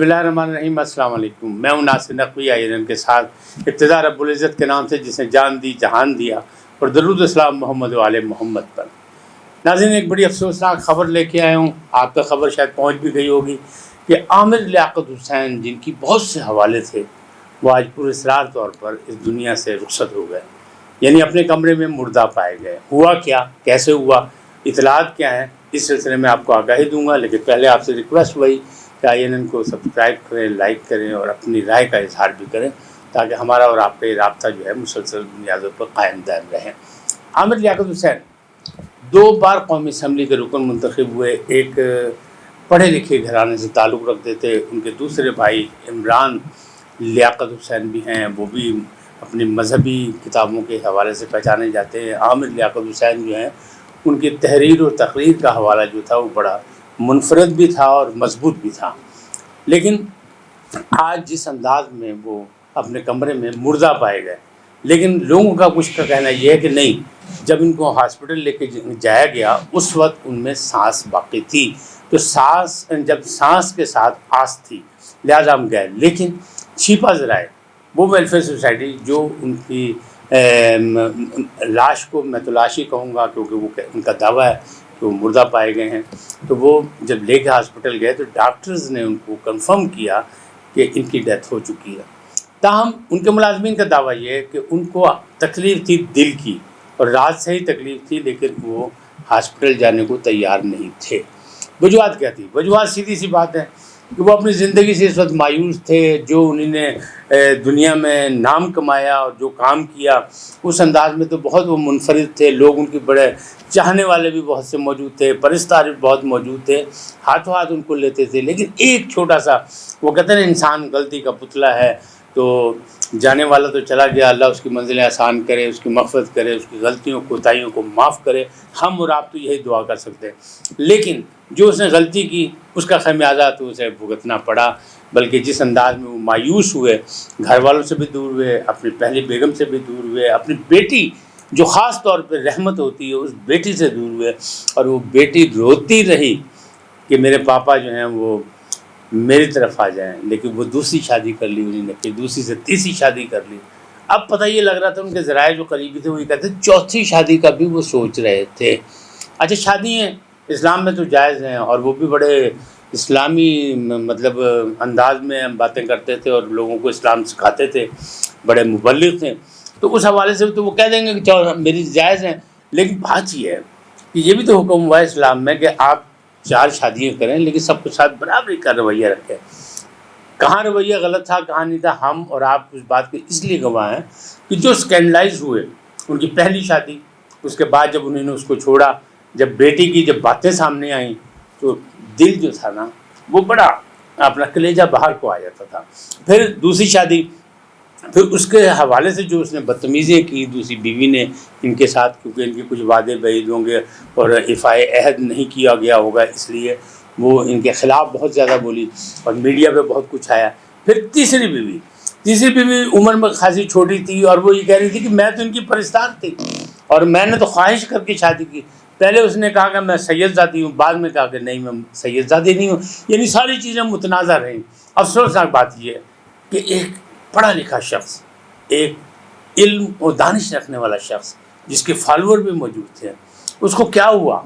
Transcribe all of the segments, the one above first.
बिस्मिल्लाहिर्रहमानिर्रहीम, अस्सलाम वालेकुम। मैं हूं नासिर नकवी आयरन के साथ। इब्तिदा रब्बुल इज़्ज़त के नाम से जिसने जान दी जहान दिया, और दरूद सलाम मोहम्मद व आले मोहम्मद पर। नाज़रीन, एक बड़ी अफसोसनाक ख़बर लेके आया हूँ। आप तक ख़बर शायद पहुँच भी गई होगी कि आमिर लियाकत हुसैन, जिनकी बहुत से हवाले थे, वो आज पुरअसरार तौर पर इस दुनिया से रुखसत हो गए, यानी अपने कमरे में मुर्दा पाए गए। हुआ क्या, कैसे हुआ, इतलात क्या हैं, इस सिलसिले में आपको आगाही दूंगा। लेकिन पहले आपसे रिक्वेस्ट वही कि INN को सब्सक्राइब करें, लाइक करें और अपनी राय का इजहार भी करें, ताकि हमारा और आपका ये राब्ता जो है मुसलसल बुनियादों पर कायम दायम रहे। आमिर लियाकत हुसैन 2 बार कौमी असम्बली के रुकन मुंतखब हुए। एक पढ़े लिखे घराने से ताल्लुक़ रखते थे। उनके दूसरे भाई इमरान लियाकत हुसैन भी हैं, वो भी अपनी मजहबी किताबों के हवाले से पहचाने जाते हैं। आमिर लियाकत हुसैन जो हैं, उनकी तहरीर और तकरीर का हवाला जो था वो बड़ा मुनफरद भी था और मजबूत भी था। लेकिन आज जिस अंदाज में वो अपने कमरे में मुर्दा पाए गए, लेकिन लोगों का कुछ का कहना यह है कि नहीं, जब इनको हॉस्पिटल लेके जाया गया उस वक्त उनमें सांस बाकी थी, तो जब सांस के साथ आस थी, लिहाजा हम गए। लेकिन छिपा ज़राए वो वेलफेयर सोसाइटी जो उनकी लाश को, मैं तो लाश ही कहूँगा क्योंकि वो उनका दावा है कि वो मुर्दा पाए गए हैं, तो वो जब लेके हॉस्पिटल गए तो डॉक्टर्स ने उनको कंफर्म किया कि इनकी डेथ हो चुकी है। ताहम उनके मुलाजमीन का दावा ये है कि उनको तकलीफ़ थी दिल की, और रात से ही तकलीफ़ थी, लेकिन वो हॉस्पिटल जाने को तैयार नहीं थे। वजूहत क्या थी? वजूहत सीधी सी बात है कि वो अपनी ज़िंदगी से इस वक्त मायूस थे। जो उन्होंने दुनिया में नाम कमाया और जो काम किया, उस अंदाज में तो बहुत वो मुनफरिद थे। लोग उनके बड़े चाहने वाले भी बहुत से मौजूद थे, परस्तार भी बहुत मौजूद थे, हाथों हाथ उनको लेते थे। लेकिन एक छोटा सा, वो कहते हैं इंसान गलती का पुतला है, तो जाने वाला तो चला गया, अल्लाह उसकी मंजिलें आसान करे, उसकी मग़फ़िरत करे, उसकी गलतियों कोताहियों को माफ़ करे। हम और आप तो यही दुआ कर सकते हैं। लेकिन जो उसने गलती की उसका खमियाजा तो उसे भुगतना पड़ा। बल्कि जिस अंदाज में वो मायूस हुए, घर वालों से भी दूर हुए, अपनी पहली बेगम से भी दूर हुए, अपनी बेटी जो ख़ास तौर पर रहमत होती है उस बेटी से दूर हुए, और वो बेटी रोती रही कि मेरे पापा जो हैं वो मेरी तरफ आ जाएं। लेकिन वो दूसरी शादी कर ली उन्होंने, फिर दूसरी से तीसरी शादी कर ली। अब पता ये लग रहा था, उनके ज़राए जो करीबी थे वो ये कहते चौथी शादी का भी वो सोच रहे थे। अच्छा, शादियाँ इस्लाम में तो जायज़ हैं, और वो भी बड़े इस्लामी मतलब अंदाज में बातें करते थे और लोगों को इस्लाम सिखाते थे, बड़े मुबल्लिग़ थे। तो उस हवाले से तो वो कह देंगे कि मेरी जायज़ हैं। लेकिन बात ये है कि ये भी तो हुक्म हुआ है इस्लाम में कि आप 4 शादियाँ करें, लेकिन सबके साथ बराबरी का रवैया रखें। कहाँ रवैया गलत था, कहाँ नहीं था, हम और आप उस बात के इसलिए गवाह हैं कि जो स्कैंडलाइज हुए, उनकी पहली शादी, उसके बाद जब उन्होंने उसको छोड़ा, जब बेटी की जब बातें सामने आईं, तो दिल जो था ना वो बड़ा अपना कलेजा बाहर को आ जाता था। फिर दूसरी शादी, फिर उसके हवाले से जो उसने बदतमीज़ियाँ की दूसरी बीवी ने इनके साथ, क्योंकि इनके कुछ वादे बैद होंगे और इफ़ाए अहद नहीं किया गया होगा, इसलिए वो इनके ख़िलाफ़ बहुत ज़्यादा बोली और मीडिया पे बहुत कुछ आया। फिर तीसरी बीवी उम्र में खासी छोटी थी, और वो ये कह रही थी कि मैं तो इनकी परस्तार थी और मैंने तो ख्वाहिश करके शादी की। पहले उसने कहा कि मैं सैयदज़ादी हूँ, बाद में कहा कि नहीं, मैं सैयदज़ादी नहीं हूँ। यानी सारी चीज़ें मुतनाज़ा रहीं। अफसोसनाक बात यह है कि एक पढ़ा लिखा शख्स, एक इल्म और दानिश रखने वाला शख्स, जिसके फॉलोअर भी मौजूद थे, उसको क्या हुआ,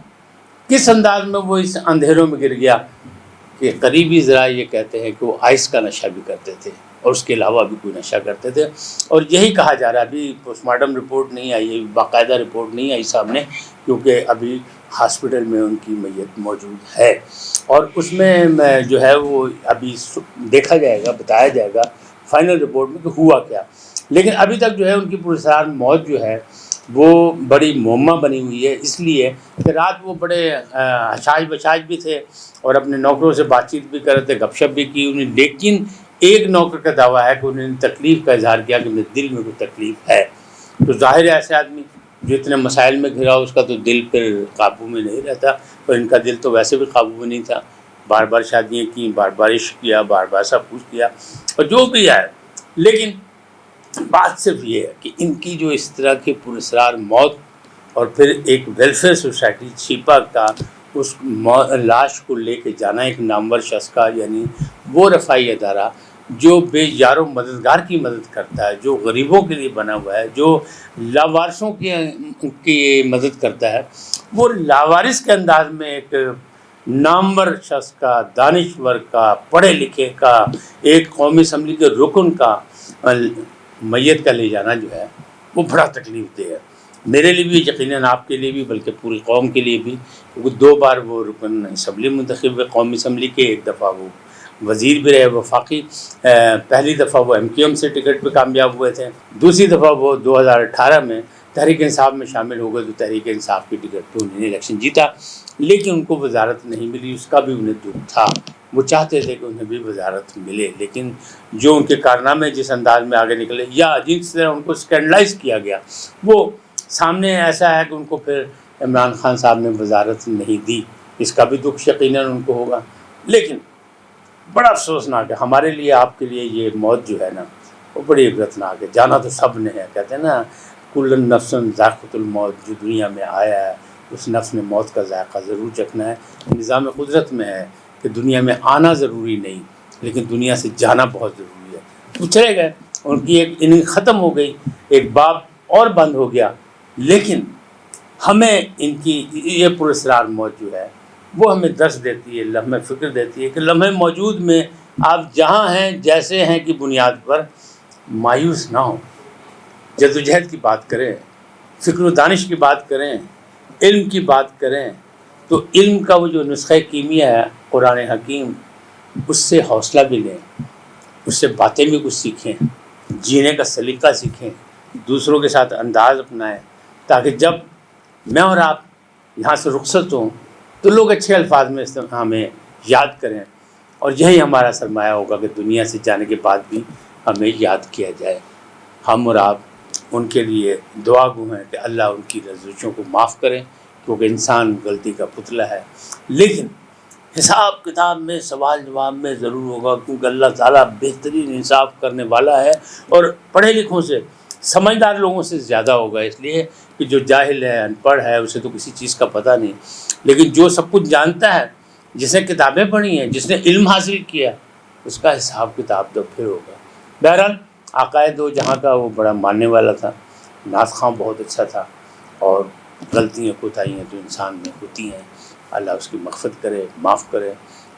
किस अंदाज में वो इस अंधेरों में गिर गया कि करीबी ज़रा ये कहते हैं कि वो आइस का नशा भी करते थे और उसके अलावा भी कोई नशा करते थे। और यही कहा जा रहा है, अभी पोस्टमार्टम रिपोर्ट नहीं आई है, बाकायदा रिपोर्ट नहीं आई सामने, क्योंकि अभी हॉस्पिटल में उनकी मैयत मौजूद है, और उसमें जो है वो अभी देखा जाएगा, बताया जाएगा फाइनल रिपोर्ट में कि हुआ क्या। लेकिन अभी तक जो है उनकी पुरअसरार मौत जो है वो बड़ी मुअम्मा बनी हुई है, इसलिए कि रात वो बड़े हशाश बशाश भी थे और अपने नौकरों से बातचीत भी कर रहे थे, गपशप भी की उन्हें। लेकिन एक नौकर का दावा है कि उन्होंने तकलीफ़ का इजहार किया कि मेरे दिल में कोई तकलीफ़ है। तो ज़ाहिर है ऐसे आदमी जो इतने मसाइल में घिरा, उसका तो दिल पर काबू में नहीं रहता, और इनका दिल तो वैसे भी काबू में नहीं था। बार बार शादियाँ की, बार बार इश्क किया, बार बार सब कुछ किया, और जो भी है। लेकिन बात सिर्फ ये है कि इनकी जो इस तरह की पुरअसरार मौत, और फिर एक वेलफेयर सोसाइटी छिपा का اس لاش کو لے کے جانا ایک نامور شخص کا، یعنی وہ رفائی ادارہ جو بے یار و مددگار کی مدد کرتا ہے، جو غریبوں کے لیے بنا ہوا ہے، جو لاوارثوں کی مدد کرتا ہے، وہ لاوارث کے انداز میں ایک نامور شخص کا، دانشور کا، پڑھے لکھے کا، ایک قومی اسمبلی کے رکن کا میت کا لے جانا جو ہے وہ بڑا تکلیف دہ ہے، میرے لیے بھی، یقیناً آپ کے لیے بھی، بلکہ پوری قوم کے لیے بھی، کیونکہ 2 بار وہ رکن اسمبلی منتخب ہوئے قومی اسمبلی کے، ایک دفعہ وہ وزیر بھی رہے وفاقی، پہلی دفعہ وہ MQM سے ٹکٹ پہ کامیاب ہوئے تھے، دوسری دفعہ وہ 2018 میں تحریک انصاف میں شامل ہو گئے تو تحریک انصاف کی ٹکٹ پہ انہوں نے الیکشن جیتا، لیکن ان کو وزارت نہیں ملی، اس کا بھی انہیں دکھ تھا، وہ چاہتے تھے کہ انہیں بھی وزارت ملے، لیکن جو ان کے کارنامے جس انداز میں آگے نکلے یا جس طرح ان کو سکینڈلائز کیا گیا، وہ سامنے ایسا ہے کہ ان کو پھر عمران خان صاحب نے وزارت نہیں دی، اس کا بھی دکھ یقیناً ان کو ہوگا، لیکن بڑا افسوسناک ہے ہمارے لیے، آپ کے لیے یہ موت جو ہے نا وہ بڑی عبرتناک ہے، جانا تو سب نے ہے، کہتے ہیں نا کل نفس ذائقۃ الموت، جو دنیا میں آیا ہے اس نفس نے موت کا ذائقہ ضرور چکھنا ہے، نظام قدرت میں ہے کہ دنیا میں آنا ضروری نہیں لیکن دنیا سے جانا بہت ضروری ہے، وہ چلے گئے، ان کی ایک اننگ ختم ہو گئی، ایک باب اور بند ہو گیا، لیکن ہمیں ان کی یہ پراسرار موت جو ہے وہ ہمیں درس دیتی ہے، لمحہ فکر دیتی ہے کہ لمحے موجود میں آپ جہاں ہیں جیسے ہیں کی بنیاد پر مایوس نہ ہوں، جدوجہد کی بات کریں، فکر و دانش کی بات کریں، علم کی بات کریں، تو علم کا وہ جو نسخہ کیمیا ہے قرآن حکیم، اس سے حوصلہ بھی لیں، اس سے باتیں بھی کچھ سیکھیں، جینے کا سلیقہ سیکھیں، دوسروں کے ساتھ انداز اپنائیں، تاکہ جب میں اور آپ یہاں سے رخصت ہوں تو لوگ اچھے الفاظ میں ہمیں یاد کریں، اور یہی ہمارا سرمایہ ہوگا کہ دنیا سے جانے کے بعد بھی ہمیں یاد کیا جائے۔ ہم اور آپ ان کے لیے دعا گو ہیں کہ اللہ ان کی رنجشوں کو معاف کرے، کیونکہ انسان غلطی کا پتلا ہے، لیکن حساب کتاب میں، سوال جواب میں ضرور ہوگا، کیونکہ اللہ تعالیٰ بہترین انصاف کرنے والا ہے، اور پڑھے لکھوں سے، سمجھدار لوگوں سے زیادہ ہوگا، اس لیے کہ جو جاہل ہے، ان پڑھ ہے، اسے تو کسی چیز کا پتہ نہیں، لیکن جو سب کچھ جانتا ہے، جس نے کتابیں پڑھی ہیں، جس نے علم حاصل کیا، اس کا حساب کتاب تو پھر ہوگا۔ بہرحال عقائد دو جہاں کا وہ بڑا ماننے والا تھا، نعت خواں بہت اچھا تھا، اور غلطیاں کوتاہیاں تو انسان میں ہوتی ہیں، اللہ اس کی مغفرت کرے، معاف کرے،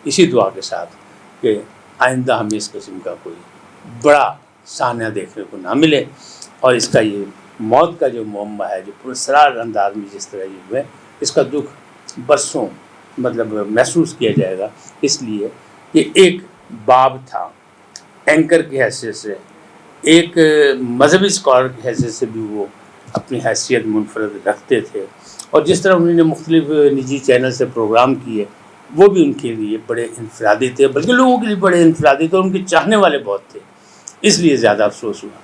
اسی دعا کے ساتھ کہ آئندہ ہمیں اس قسم کا کوئی بڑا سانحہ دیکھنے کو نہ ملے، اور اس کا یہ موت کا جو معمہ ہے، جو پراسرار انداز میں جس طرح یہ ہوئے، اس کا دکھ برسوں مطلب محسوس کیا جائے گا، اس لیے کہ ایک باب تھا، اینکر کی حیثیت سے، ایک مذہبی اسکالر کی حیثیت سے بھی وہ اپنی حیثیت منفرد رکھتے تھے، اور جس طرح انہوں نے مختلف نجی چینل سے پروگرام کیے، وہ بھی ان کے لیے بڑے انفرادی تھے، بلکہ لوگوں کے لیے بڑے انفرادی تھے، ان کے چاہنے والے بہت تھے، اس لیے زیادہ افسوس ہوا۔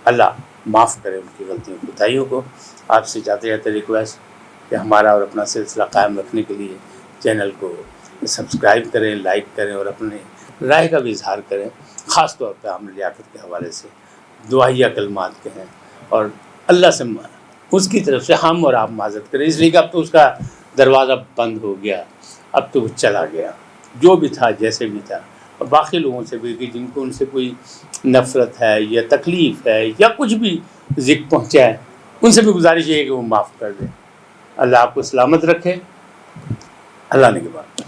اللہ معاف کرے ان کی غلطیوں کوتاہیوں کو۔ آپ سے جاتے جاتے ریکویسٹ کہ ہمارا اور اپنا سلسلہ قائم رکھنے کے لیے چینل کو سبسکرائب کریں، لائک کریں، اور اپنے رائے کا بھی اظہار کریں، خاص طور پہ عامر لیاقت کے حوالے سے دعائیہ کلمات کہیں، اور اللہ سے اس کی طرف سے ہم اور آپ معذرت کریں، اس لیے کہ اب تو اس کا دروازہ بند ہو گیا، اب تو وہ چلا گیا، جو بھی تھا جیسے بھی تھا، اور باقی لوگوں سے بھی کہ جن کو ان سے کوئی نفرت ہے یا تکلیف ہے یا کچھ بھی ذکر پہنچا ہے، ان سے بھی گزارش یہ ہے کہ وہ معاف کر دیں۔ اللہ آپ کو سلامت رکھے، اللہ نے کے بعد